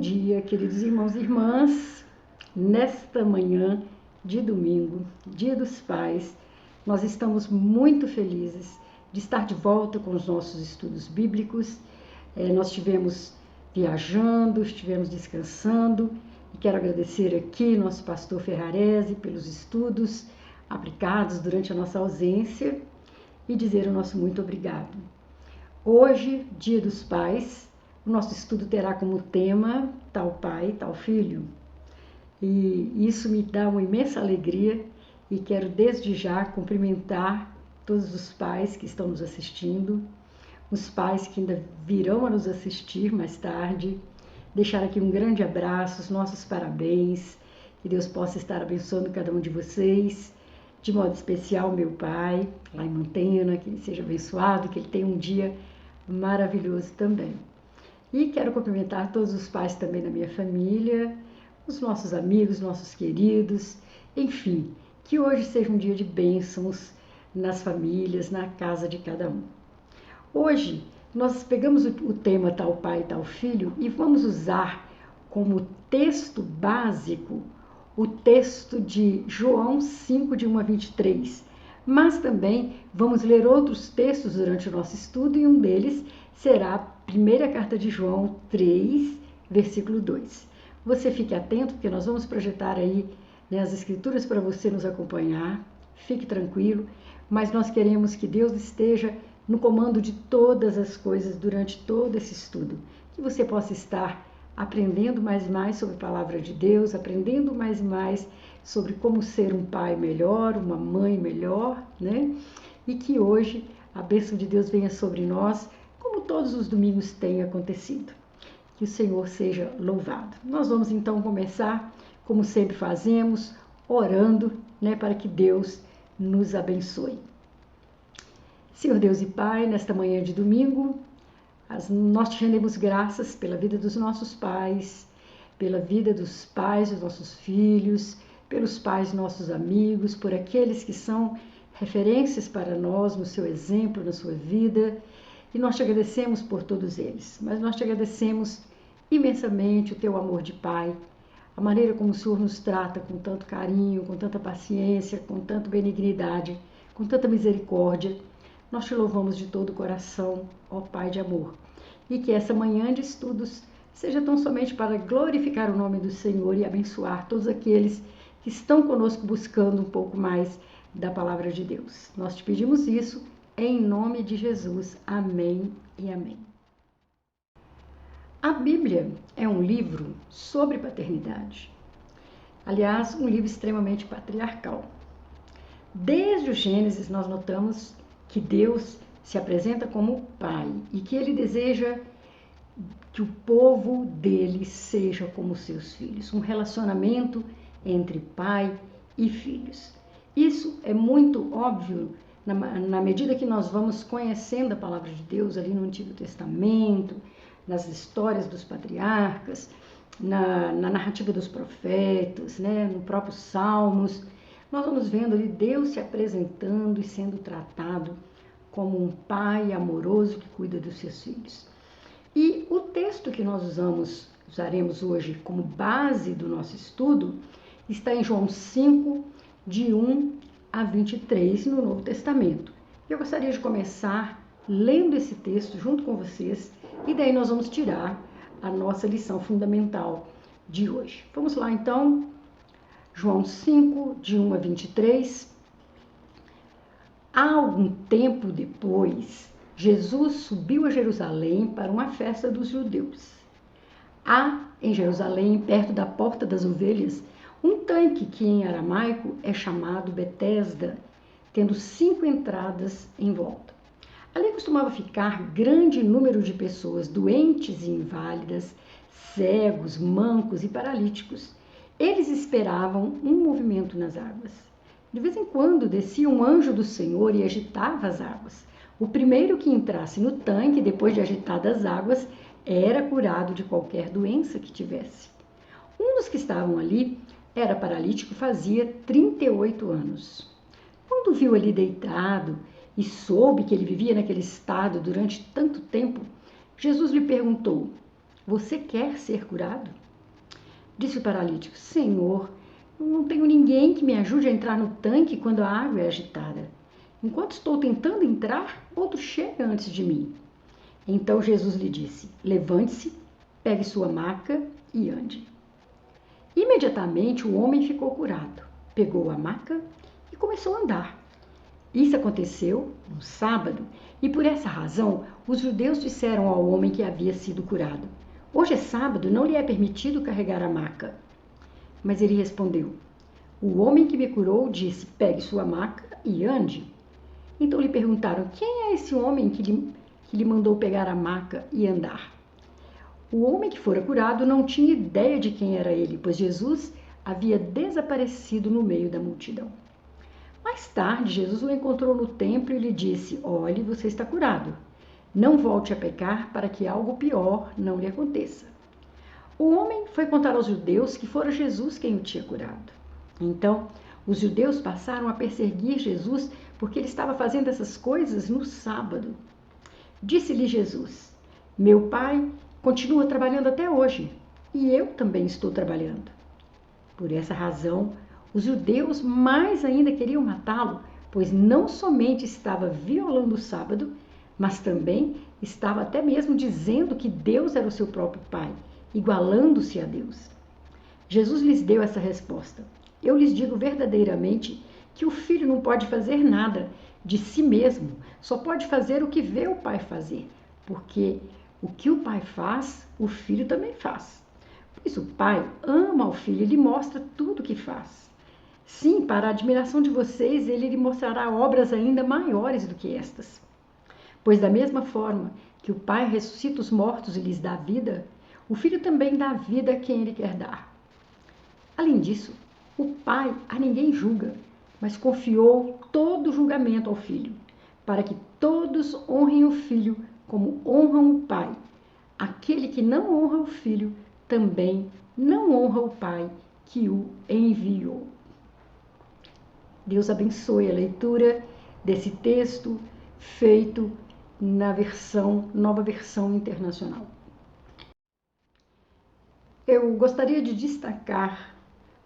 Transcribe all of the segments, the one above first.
dia, queridos irmãos e irmãs. Nesta manhã de domingo, Dia dos Pais, nós estamos muito felizes de estar de volta com os nossos estudos bíblicos. Nós estivemos viajando, estivemos descansando e quero agradecer aqui nosso pastor Ferrarese pelos estudos aplicados durante a nossa ausência e dizer o nosso muito obrigado. Hoje, Dia dos Pais, o nosso estudo terá como tema Tal Pai, Tal Filho. E isso me dá uma imensa alegria e quero desde já cumprimentar todos os pais que estão nos assistindo, os pais que ainda virão a nos assistir mais tarde, deixar aqui um grande abraço, os nossos parabéns, que Deus possa estar abençoando cada um de vocês, de modo especial meu pai, lá em Mantena, que ele seja abençoado, que ele tenha um dia maravilhoso também. E quero cumprimentar todos os pais também da minha família, os nossos amigos, nossos queridos, enfim, que hoje seja um dia de bênçãos nas famílias, na casa de cada um. Hoje nós pegamos o tema Tal Pai, Tal Filho e vamos usar como texto básico o texto de João 5, de 1 a 23, mas também vamos ler outros textos durante o nosso estudo e um deles será a primeira carta de João 3, versículo 2. Você fique atento porque nós vamos projetar aí as escrituras para você nos acompanhar, fique tranquilo, mas nós queremos que Deus esteja no comando de todas as coisas durante todo esse estudo, que você possa estar aprendendo mais e mais sobre a palavra de Deus, aprendendo mais e mais sobre como ser um pai melhor, uma mãe melhor, né? E que hoje a bênção de Deus venha sobre nós, como todos os domingos tem acontecido. Que o Senhor seja louvado. Nós vamos então começar, como sempre fazemos, orando, né, para que Deus nos abençoe. Senhor Deus e Pai, nesta manhã de domingo, nós te rendemos graças pela vida dos nossos pais, pela vida dos pais dos nossos filhos, pelos pais dos nossos amigos, por aqueles que são referências para nós no seu exemplo, na sua vida, e nós te agradecemos por todos eles, mas nós te agradecemos imensamente o teu amor de pai, a maneira como o Senhor nos trata com tanto carinho, com tanta paciência, com tanta benignidade, com tanta misericórdia. Nós te louvamos de todo o coração, ó Pai de amor, e que essa manhã de estudos seja tão somente para glorificar o nome do Senhor e abençoar todos aqueles que estão conosco buscando um pouco mais da palavra de Deus. Nós te pedimos isso em nome de Jesus. Amém e amém. A Bíblia é um livro sobre paternidade. Aliás, um livro extremamente patriarcal. Desde o Gênesis nós notamos que Deus se apresenta como Pai e que Ele deseja que o povo dele seja como seus filhos. Um relacionamento entre pai e filhos. Isso é muito óbvio na medida que nós vamos conhecendo a palavra de Deus ali no Antigo Testamento, nas histórias dos patriarcas, na narrativa dos profetas, né, no próprio Salmos. Nós vamos vendo ali Deus se apresentando e sendo tratado como um pai amoroso que cuida dos seus filhos. E o texto que nós usaremos hoje como base do nosso estudo está em João 5, de 1 a 23, no Novo Testamento. Eu gostaria de começar lendo esse texto junto com vocês e daí nós vamos tirar a nossa lição fundamental de hoje. Vamos lá então, João 5, de 1 a 23. Há algum tempo depois, Jesus subiu a Jerusalém para uma festa dos judeus. Há em Jerusalém, perto da Porta das Ovelhas, um tanque que em aramaico é chamado Betesda, tendo 5 entradas em volta. Ali costumava ficar grande número de pessoas doentes e inválidas, cegos, mancos e paralíticos. Eles esperavam um movimento nas águas. De vez em quando descia um anjo do Senhor e agitava as águas. O primeiro que entrasse no tanque, depois de agitadas as águas, era curado de qualquer doença que tivesse. Um dos que estavam ali era paralítico, fazia 38 anos. Quando viu ali deitado e soube que ele vivia naquele estado durante tanto tempo, Jesus lhe perguntou: Você quer ser curado? Disse o paralítico: Senhor, não tenho ninguém que me ajude a entrar no tanque quando a água é agitada. Enquanto estou tentando entrar, outro chega antes de mim. Então Jesus lhe disse: Levante-se, pegue sua maca e ande. Imediatamente o homem ficou curado, pegou a maca e começou a andar. Isso aconteceu no sábado, e por essa razão os judeus disseram ao homem que havia sido curado: Hoje é sábado, não lhe é permitido carregar a maca. Mas ele respondeu: O homem que me curou disse: Pegue sua maca e ande. Então lhe perguntaram: Quem é esse homem que lhe mandou pegar a maca e andar? O homem que fora curado não tinha ideia de quem era ele, pois Jesus havia desaparecido no meio da multidão. Mais tarde, Jesus o encontrou no templo e lhe disse: Olhe, você está curado. Não volte a pecar para que algo pior não lhe aconteça. O homem foi contar aos judeus que fora Jesus quem o tinha curado. Então, os judeus passaram a perseguir Jesus porque ele estava fazendo essas coisas no sábado. Disse-lhe Jesus: Meu pai continua trabalhando até hoje e eu também estou trabalhando. Por essa razão, os judeus mais ainda queriam matá-lo, pois não somente estava violando o sábado, mas também estava até mesmo dizendo que Deus era o seu próprio pai, igualando-se a Deus. Jesus lhes deu essa resposta: Eu lhes digo verdadeiramente que o filho não pode fazer nada de si mesmo, só pode fazer o que vê o pai fazer, porque o que o pai faz, o filho também faz. Pois o pai ama o filho e lhe mostra tudo o que faz. Sim, para a admiração de vocês, ele lhe mostrará obras ainda maiores do que estas. Pois da mesma forma que o pai ressuscita os mortos e lhes dá vida, o filho também dá vida a quem ele quer dar. Além disso, o pai a ninguém julga, mas confiou todo o julgamento ao filho, para que todos honrem o filho como honram o pai. Aquele que não honra o filho também não honra o pai que o enviou. Deus abençoe a leitura desse texto feito na nova versão internacional. Eu gostaria de destacar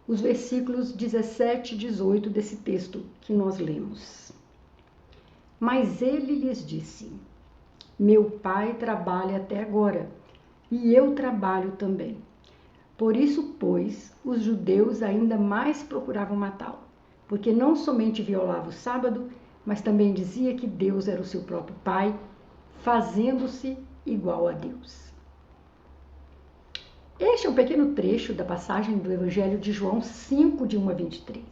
os versículos 17 e 18 desse texto que nós lemos. Mas ele lhes disse: Meu pai trabalha até agora, e eu trabalho também. Por isso, pois, os judeus ainda mais procuravam matá-lo, porque não somente violava o sábado, mas também dizia que Deus era o seu próprio pai, fazendo-se igual a Deus. Este é um pequeno trecho da passagem do Evangelho de João 5, de 1 a 23.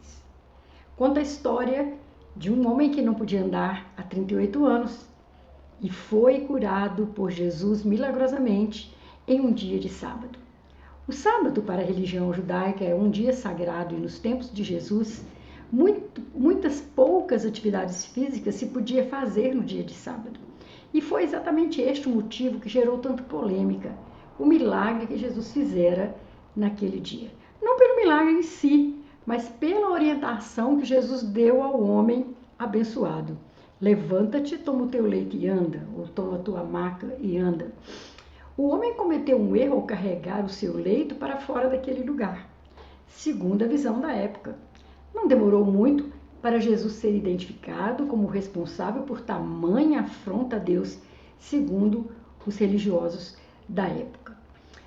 Conta a história de um homem que não podia andar há 38 anos e foi curado por Jesus milagrosamente em um dia de sábado. O sábado para a religião judaica é um dia sagrado e nos tempos de Jesus, muitas poucas atividades físicas se podia fazer no dia de sábado. E foi exatamente este o motivo que gerou tanta polêmica, o milagre que Jesus fizera naquele dia. Não pelo milagre em si, mas pela orientação que Jesus deu ao homem abençoado. Levanta-te, toma o teu leito e anda, ou toma a tua maca e anda. O homem cometeu um erro ao carregar o seu leito para fora daquele lugar, segundo a visão da época. Não demorou muito para Jesus ser identificado como responsável por tamanha afronta a Deus, segundo os religiosos da época.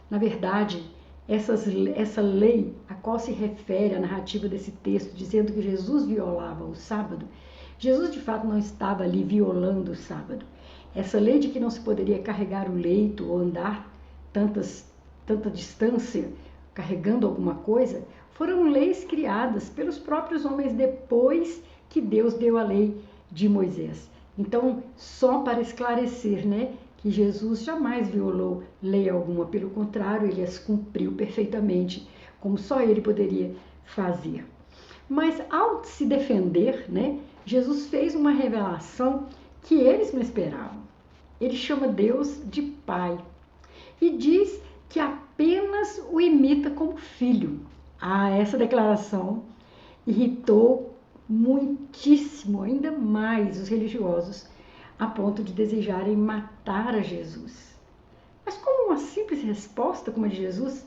Na verdade, essa lei a qual se refere a narrativa desse texto, dizendo que Jesus violava o sábado, Jesus de fato não estava ali violando o sábado. Essa lei de que não se poderia carregar o leito ou andar tanta distância carregando alguma coisa, foram leis criadas pelos próprios homens depois que Deus deu a lei de Moisés. Então, só para esclarecer, que Jesus jamais violou lei alguma, pelo contrário, ele as cumpriu perfeitamente, como só ele poderia fazer. Mas ao se defender, Jesus fez uma revelação que eles não esperavam. Ele chama Deus de Pai e diz que apenas o imita como filho. Essa declaração irritou muitíssimo, ainda mais os religiosos, a ponto de desejarem matar a Jesus. Mas como uma simples resposta como a de Jesus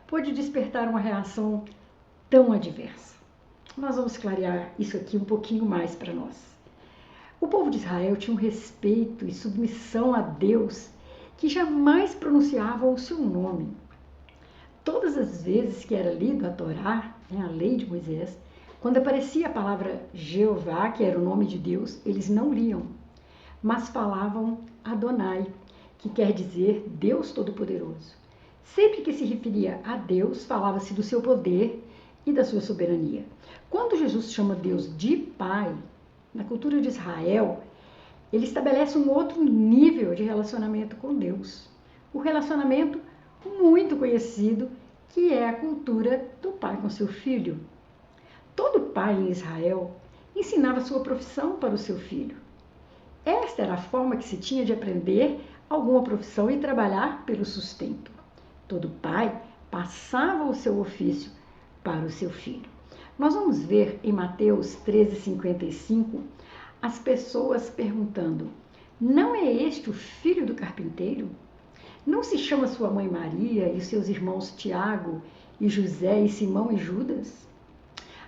pode despertar uma reação tão adversa? Nós vamos clarear isso aqui um pouquinho mais para nós. O povo de Israel tinha um respeito e submissão a Deus que jamais pronunciavam o seu nome. Todas as vezes que era lido a Torá, a lei de Moisés, quando aparecia a palavra Jeová, que era o nome de Deus, eles não liam, mas falavam Adonai, que quer dizer Deus Todo-Poderoso. Sempre que se referia a Deus, falava-se do seu poder e da sua soberania. Quando Jesus chama Deus de Pai, na cultura de Israel, ele estabelece um outro nível de relacionamento com Deus. O relacionamento muito conhecido, que é a cultura do pai com seu filho. Todo pai em Israel ensinava sua profissão para o seu filho. Esta era a forma que se tinha de aprender alguma profissão e trabalhar pelo sustento. Todo pai passava o seu ofício para o seu filho. Nós vamos ver em Mateus 13:55 as pessoas perguntando: não é este o filho do carpinteiro? Não se chama sua mãe Maria e seus irmãos Tiago e José e Simão e Judas?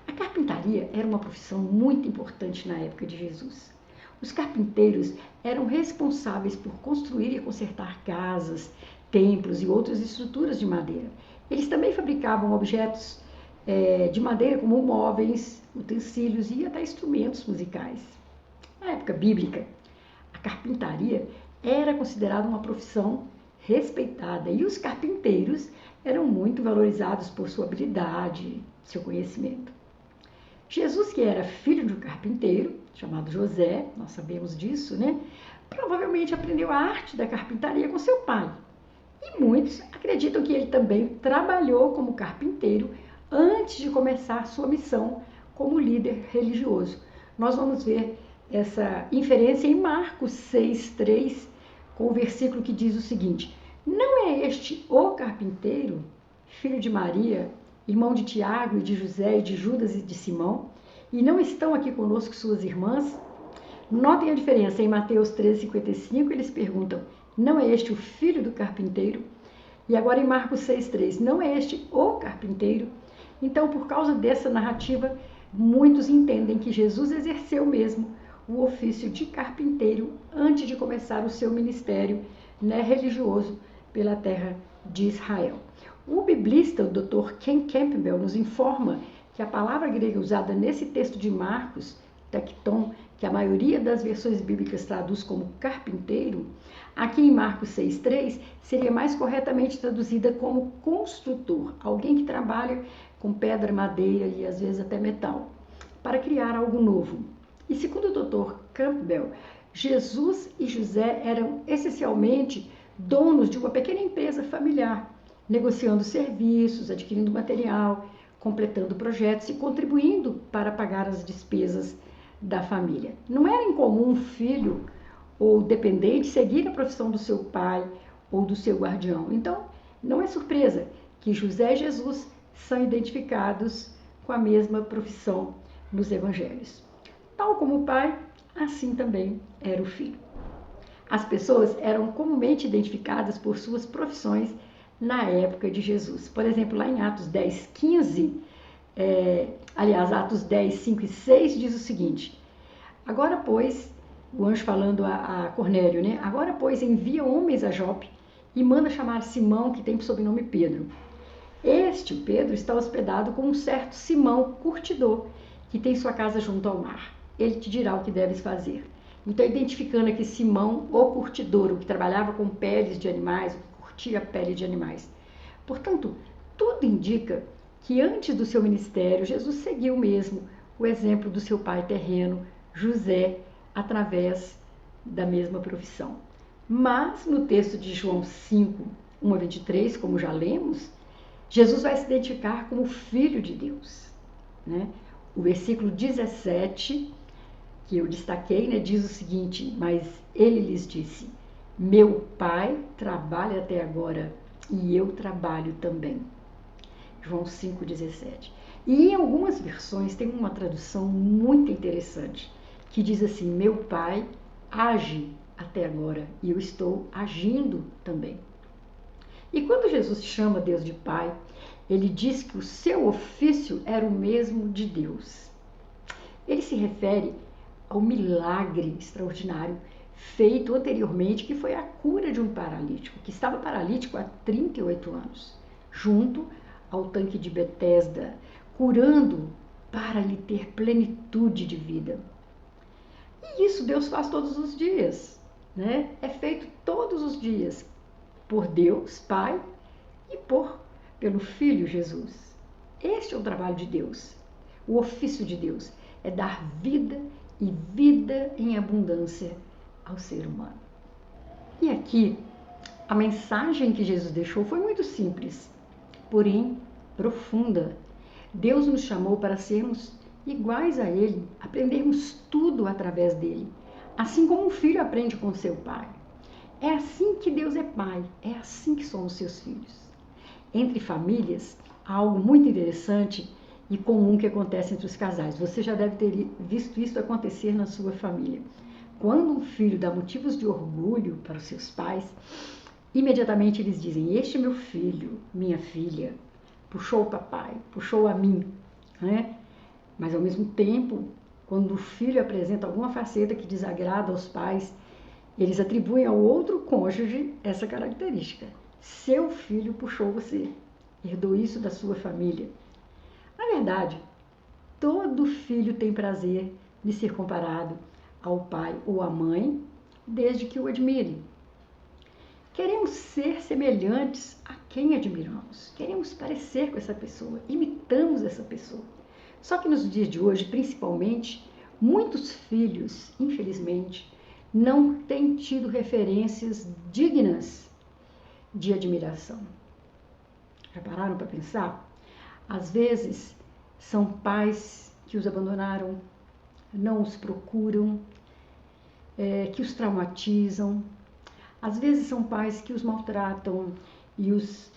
A carpintaria era uma profissão muito importante na época de Jesus. Os carpinteiros eram responsáveis por construir e consertar casas, templos e outras estruturas de madeira. Eles também fabricavam objetos de madeira como móveis, utensílios e até instrumentos musicais. Na época bíblica, a carpintaria era considerada uma profissão respeitada e os carpinteiros eram muito valorizados por sua habilidade, seu conhecimento. Jesus, que era filho de um carpinteiro, chamado José, nós sabemos disso, né? Provavelmente aprendeu a arte da carpintaria com seu pai. E muitos acreditam que ele também trabalhou como carpinteiro antes de começar sua missão como líder religioso. Nós vamos ver essa inferência em Marcos 6:3, com o versículo que diz o seguinte: não é este o carpinteiro, filho de Maria, irmão de Tiago e de José e de Judas e de Simão? E não estão aqui conosco suas irmãs? Notem a diferença. Em Mateus 13:55 eles perguntam: não é este o filho do carpinteiro? E agora em Marcos 6:3, não é este o carpinteiro? Então, por causa dessa narrativa, muitos entendem que Jesus exerceu mesmo o ofício de carpinteiro antes de começar o seu ministério religioso pela terra de Israel. O biblista, o Dr. Ken Campbell, nos informa que a palavra grega usada nesse texto de Marcos, tecton, que a maioria das versões bíblicas traduz como carpinteiro, aqui em Marcos 6:3 seria mais corretamente traduzida como construtor, alguém que trabalha com pedra, madeira e às vezes até metal, para criar algo novo. E segundo o Dr. Campbell, Jesus e José eram essencialmente donos de uma pequena empresa familiar, negociando serviços, adquirindo material, completando projetos e contribuindo para pagar as despesas da família. Não era incomum um filho ou dependente seguir a profissão do seu pai ou do seu guardião. Então, não é surpresa que José e Jesus são identificados com a mesma profissão nos evangelhos. Tal como o pai, assim também era o filho. As pessoas eram comumente identificadas por suas profissões na época de Jesus. Por exemplo, lá em Atos 10:15, Atos 10, 5 e 6 diz o seguinte: agora, pois, o anjo falando a Cornélio, né? Agora, pois, envia homens a Jope e manda chamar Simão, que tem por sobrenome Pedro. Este, o Pedro, está hospedado com um certo Simão, curtidor, que tem sua casa junto ao mar. Ele te dirá o que deves fazer. Então, identificando aqui Simão, o curtidor, o que trabalhava com peles de animais, o que curtia a pele de animais. Portanto, tudo indica que antes do seu ministério, Jesus seguiu mesmo o exemplo do seu pai terreno, José, através da mesma profissão. Mas, no texto de João 5, 1 a 23, como já lemos, Jesus vai se identificar como Filho de Deus, né? O versículo 17, que eu destaquei, né, diz o seguinte: mas ele lhes disse, meu pai trabalha até agora e eu trabalho também. João 5,17. E em algumas versões tem uma tradução muito interessante, que diz assim: meu pai age até agora e eu estou agindo também. E quando Jesus chama Deus de Pai, ele diz que o seu ofício era o mesmo de Deus. Ele se refere ao milagre extraordinário feito anteriormente, que foi a cura de um paralítico, que estava paralítico há 38 anos, junto ao tanque de Betesda, curando para lhe ter plenitude de vida. E isso Deus faz todos os dias, né? É feito todos os dias por Deus, Pai, e pelo Filho Jesus. Este é o trabalho de Deus. O ofício de Deus é dar vida e vida em abundância ao ser humano. E aqui, a mensagem que Jesus deixou foi muito simples, porém profunda. Deus nos chamou para sermos iguais a Ele, aprendermos tudo através dele, assim como um filho aprende com seu pai. É assim que Deus é pai, é assim que somos seus filhos. Entre famílias, há algo muito interessante e comum que acontece entre os casais. Você já deve ter visto isso acontecer na sua família. Quando um filho dá motivos de orgulho para os seus pais, imediatamente eles dizem: este é meu filho, minha filha, puxou o papai, puxou a mim, né? Mas ao mesmo tempo, quando o filho apresenta alguma faceta que desagrada aos pais, eles atribuem ao outro cônjuge essa característica. Seu filho puxou você, herdou isso da sua família. Na verdade, todo filho tem prazer de ser comparado ao pai ou à mãe, desde que o admirem. Queremos ser semelhantes a quem admiramos. Queremos parecer com essa pessoa, imitamos essa pessoa. Só que nos dias de hoje, principalmente, muitos filhos, infelizmente, não têm tido referências dignas de admiração. Já pararam para pensar? Às vezes, são pais que os abandonaram, não os procuram, que os traumatizam. Às vezes, são pais que os maltratam e os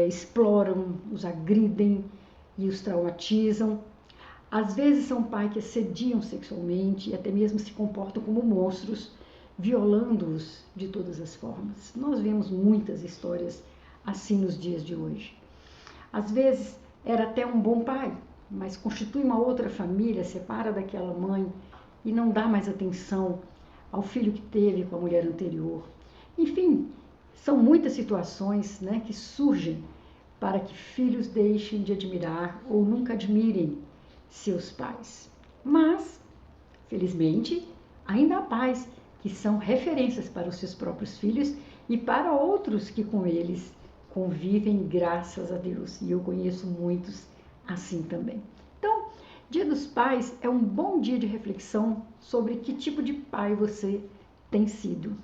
exploram, os agridem e os traumatizam. Às vezes, são pais que assediam sexualmente e até mesmo se comportam como monstros, violando-os de todas as formas. Nós vemos muitas histórias assim nos dias de hoje. Às vezes, era até um bom pai, mas constitui uma outra família, separa daquela mãe e não dá mais atenção ao filho que teve com a mulher anterior. Enfim, são muitas situações, né, que surgem para que filhos deixem de admirar ou nunca admirem seus pais. Mas, felizmente, ainda há pais que são referências para os seus próprios filhos e para outros que com eles convivem, graças a Deus. E eu conheço muitos assim também. Então, Dia dos Pais é um bom dia de reflexão sobre que tipo de pai você tem sido.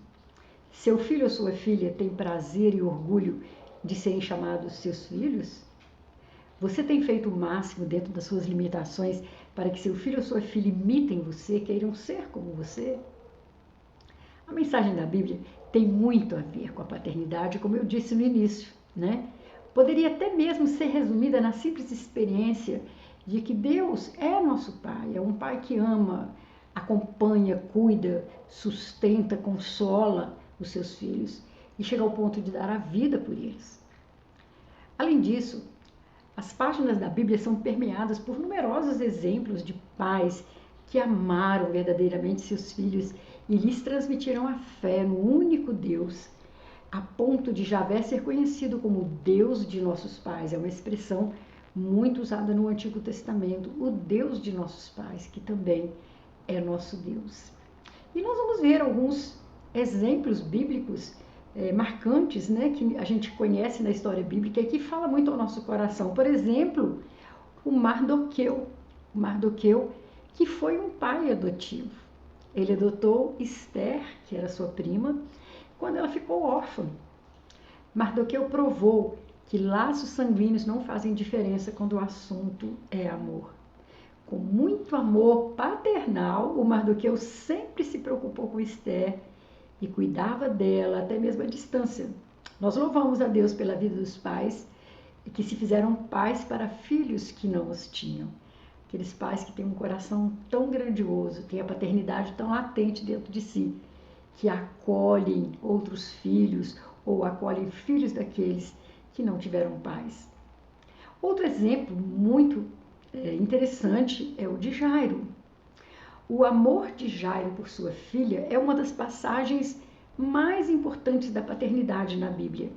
Seu filho ou sua filha tem prazer e orgulho de serem chamados seus filhos? Você tem feito o máximo dentro das suas limitações para que seu filho ou sua filha imitem você, queiram ser como você? A mensagem da Bíblia tem muito a ver com a paternidade, como eu disse no início, né? Poderia até mesmo ser resumida na simples experiência de que Deus é nosso Pai, é um Pai que ama, acompanha, cuida, sustenta, consola os seus filhos e chega ao ponto de dar a vida por eles. Além disso, as páginas da Bíblia são permeadas por numerosos exemplos de pais que amaram verdadeiramente seus filhos e lhes transmitiram a fé no único Deus, a ponto de Javé ser conhecido como Deus de nossos pais. É uma expressão muito usada no Antigo Testamento, o Deus de nossos pais, que também é nosso Deus. E nós vamos ver alguns exemplos bíblicos marcantes, né, que a gente conhece na história bíblica e que fala muito ao nosso coração. Por exemplo, o Mardoqueu. O Mardoqueu, que foi um pai adotivo. Ele adotou Esther, que era sua prima, quando ela ficou órfã. Mardoqueu provou que laços sanguíneos não fazem diferença quando o assunto é amor. Com muito amor paternal, o Mardoqueu sempre se preocupou com Esther e cuidava dela até mesmo à distância. Nós louvamos a Deus pela vida dos pais que se fizeram pais para filhos que não os tinham. Aqueles pais que têm um coração tão grandioso, têm a paternidade tão latente dentro de si, que acolhem outros filhos ou acolhem filhos daqueles que não tiveram pais. Outro exemplo muito interessante é o de Jairo. O amor de Jairo por sua filha é uma das passagens mais importantes da paternidade na Bíblia.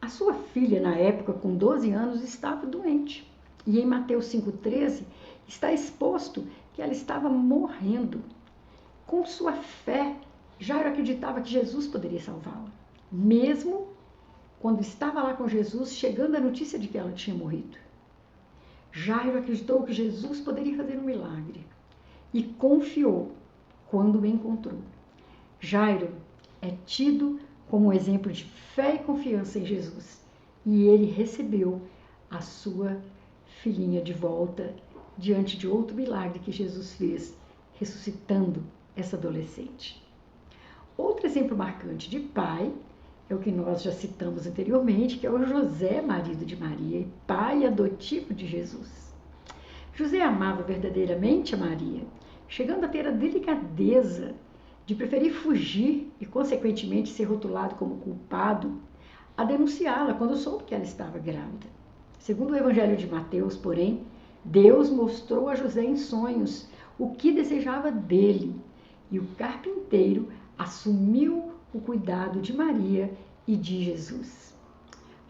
A sua filha, na época, com 12 anos, estava doente. E em Mateus 5,13 está exposto que ela estava morrendo. Com sua fé, Jairo acreditava que Jesus poderia salvá-la. Mesmo quando estava lá com Jesus, chegando a notícia de que ela tinha morrido. Jairo acreditou que Jesus poderia fazer um milagre e confiou quando o encontrou. Jairo é tido como um exemplo de fé e confiança em Jesus. E ele recebeu a sua filhinha de volta diante de outro milagre que Jesus fez, ressuscitando essa adolescente. Outro exemplo marcante de pai é o que nós já citamos anteriormente, que é o José, marido de Maria e pai adotivo de Jesus. José amava verdadeiramente a Maria, chegando a ter a delicadeza de preferir fugir e, consequentemente, ser rotulado como culpado, a denunciá-la quando soube que ela estava grávida. Segundo o Evangelho de Mateus, porém, Deus mostrou a José em sonhos o que desejava dele, e o carpinteiro assumiu o cuidado de Maria e de Jesus.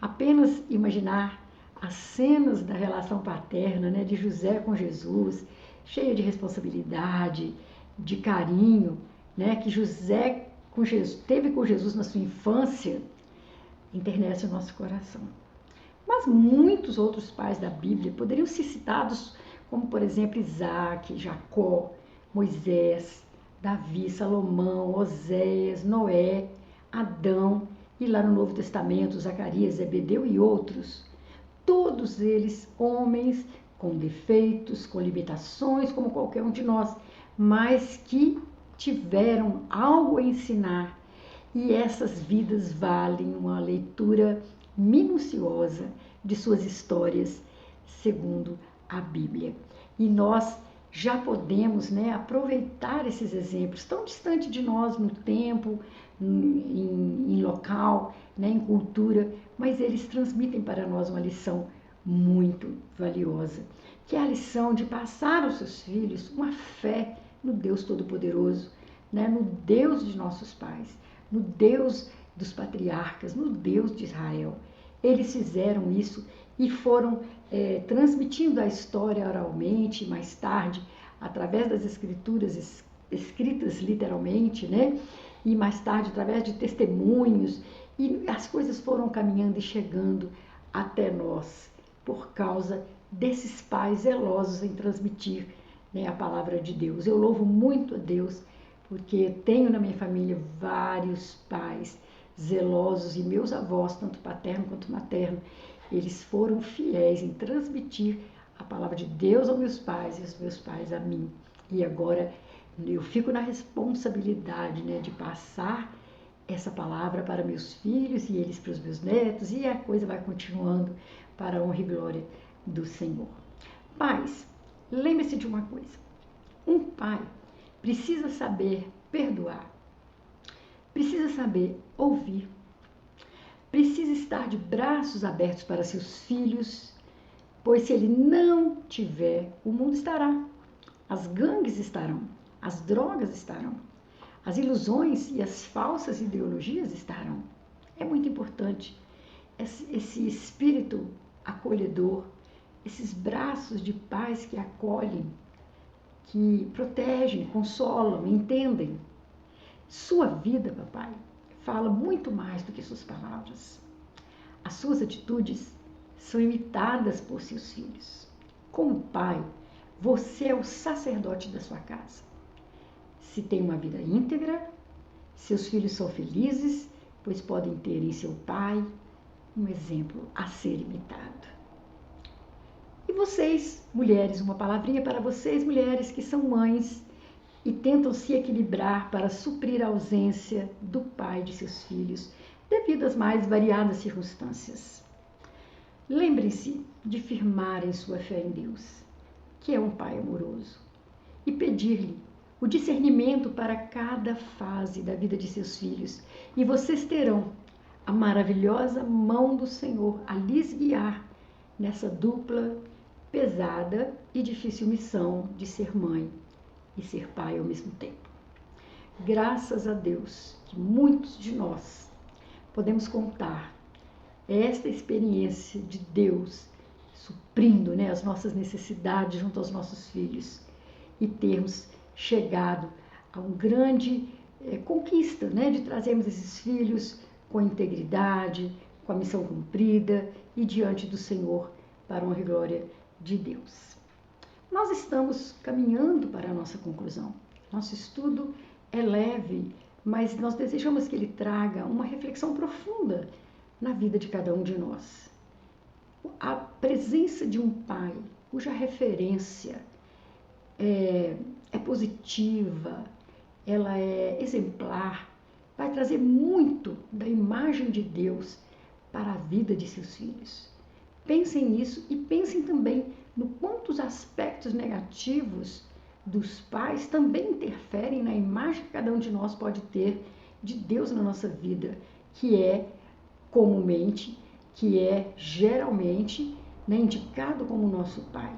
Apenas imaginar as cenas da relação paterna, de José com Jesus, cheia de responsabilidade, de carinho, que José teve com Jesus na sua infância, enternece o nosso coração. Mas muitos outros pais da Bíblia poderiam ser citados, como por exemplo Isaac, Jacó, Moisés, Davi, Salomão, Oséias, Noé, Adão e lá no Novo Testamento, Zacarias, Zebedeu e outros. Todos eles homens com defeitos, com limitações, como qualquer um de nós, mas que tiveram algo a ensinar. E essas vidas valem uma leitura minuciosa de suas histórias, segundo a Bíblia. E nós já podemos aproveitar esses exemplos tão distantes de nós no tempo, em local, em cultura, mas eles transmitem para nós uma lição muito valiosa, que é a lição de passar aos seus filhos uma fé no Deus Todo-Poderoso, no Deus de nossos pais, no Deus dos patriarcas, no Deus de Israel. Eles fizeram isso e foram transmitindo a história oralmente, mais tarde, através das escrituras escritas literalmente, e mais tarde através de testemunhos, e as coisas foram caminhando e chegando até nós, por causa desses pais zelosos em transmitir a palavra de Deus. Eu louvo muito a Deus, porque tenho na minha família vários pais zelosos, e meus avós, tanto paterno quanto materno, eles foram fiéis em transmitir a palavra de Deus aos meus pais e os meus pais a mim. E agora eu fico na responsabilidade de passar essa palavra para meus filhos e eles para os meus netos, e a coisa vai continuando para a honra e glória do Senhor. Pais, lembre-se de uma coisa: um pai precisa saber perdoar, precisa saber ouvir, precisa estar de braços abertos para seus filhos, pois se ele não tiver, o mundo estará, as gangues estarão, as drogas estarão, as ilusões e as falsas ideologias estarão. É muito importante esse espírito acolhedor, esses braços de pais que acolhem, que protegem, consolam, entendem. Sua vida, papai, fala muito mais do que suas palavras. As suas atitudes são imitadas por seus filhos. Como pai, você é o sacerdote da sua casa. Se tem uma vida íntegra, seus filhos são felizes, pois podem ter em seu pai um exemplo a ser imitado. E vocês, mulheres, uma palavrinha para vocês, mulheres que são mães e tentam se equilibrar para suprir a ausência do pai de seus filhos, devido às mais variadas circunstâncias. Lembrem-se de firmarem sua fé em Deus, que é um pai amoroso, e pedir-lhe o discernimento para cada fase da vida de seus filhos, e vocês terão a maravilhosa mão do Senhor a lhes guiar nessa dupla, pesada e difícil missão de ser mãe e ser pai ao mesmo tempo. Graças a Deus que muitos de nós podemos contar esta experiência de Deus suprindo, as nossas necessidades junto aos nossos filhos e termos chegado a uma grande conquista, de trazermos esses filhos com integridade, com a missão cumprida e diante do Senhor para a honra e glória de Deus. Nós estamos caminhando para a nossa conclusão. Nosso estudo é leve, mas nós desejamos que ele traga uma reflexão profunda na vida de cada um de nós. A presença de um pai cuja referência é positiva, ela é exemplar, vai trazer muito da imagem de Deus para a vida de seus filhos. Pensem nisso e pensem também no quanto os aspectos negativos dos pais também interferem na imagem que cada um de nós pode ter de Deus na nossa vida, que é comumente, que é geralmente indicado como nosso pai.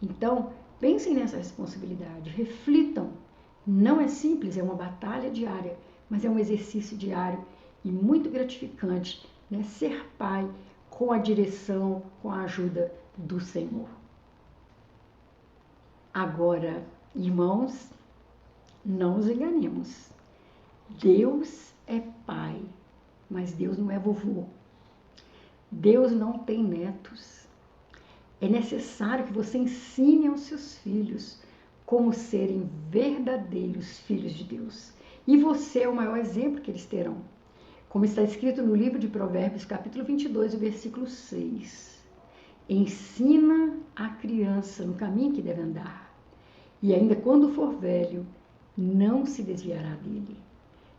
Então, pensem nessa responsabilidade, reflitam. Não é simples, é uma batalha diária, mas é um exercício diário e muito gratificante, ser pai com a direção, com a ajuda do Senhor. Agora, irmãos, não nos enganemos. Deus é pai, mas Deus não é vovô. Deus não tem netos. É necessário que você ensine aos seus filhos como serem verdadeiros filhos de Deus. E você é o maior exemplo que eles terão. Como está escrito no livro de Provérbios, capítulo 22, versículo 6. Ensina a criança no caminho que deve andar, e ainda quando for velho, não se desviará dele.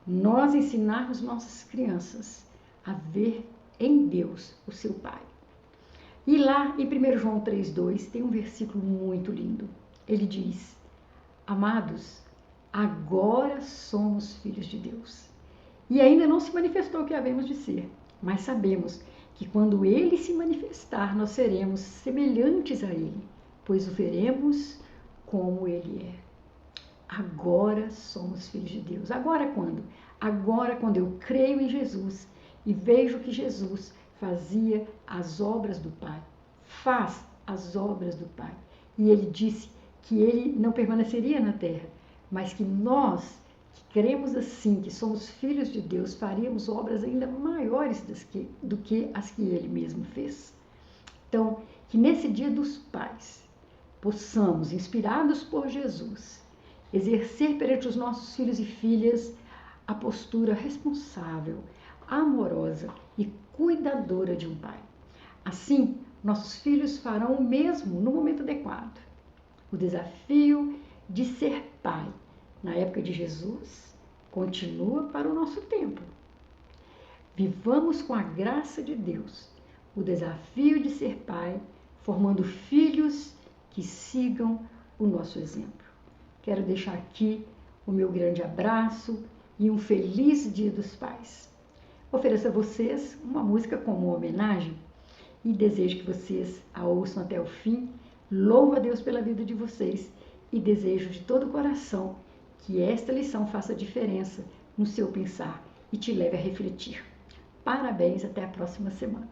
Nós ensinarmos nossas crianças a ver em Deus o seu Pai. E lá em 1 João 3,2 tem um versículo muito lindo. Ele diz: amados, agora somos filhos de Deus. E ainda não se manifestou o que havemos de ser, mas sabemos que quando Ele se manifestar, nós seremos semelhantes a Ele, pois o veremos como Ele é. Agora somos filhos de Deus. Agora quando? Agora quando eu creio em Jesus e vejo que Jesus fazia as obras do Pai, faz as obras do Pai. E Ele disse que Ele não permaneceria na terra, mas que nós, que cremos assim, que somos filhos de Deus, faríamos obras ainda maiores do que as que Ele mesmo fez. Então, que nesse Dia dos Pais, possamos, inspirados por Jesus, exercer perante os nossos filhos e filhas a postura responsável, amorosa e cuidadora de um pai. Assim, nossos filhos farão o mesmo no momento adequado. O desafio de ser pai na época de Jesus continua para o nosso tempo. Vivamos com a graça de Deus o desafio de ser pai, formando filhos que sigam o nosso exemplo. Quero deixar aqui o meu grande abraço e um feliz Dia dos Pais. Ofereço a vocês uma música como homenagem e desejo que vocês a ouçam até o fim. Louvo a Deus pela vida de vocês e desejo de todo o coração que esta lição faça diferença no seu pensar e te leve a refletir. Parabéns, até a próxima semana.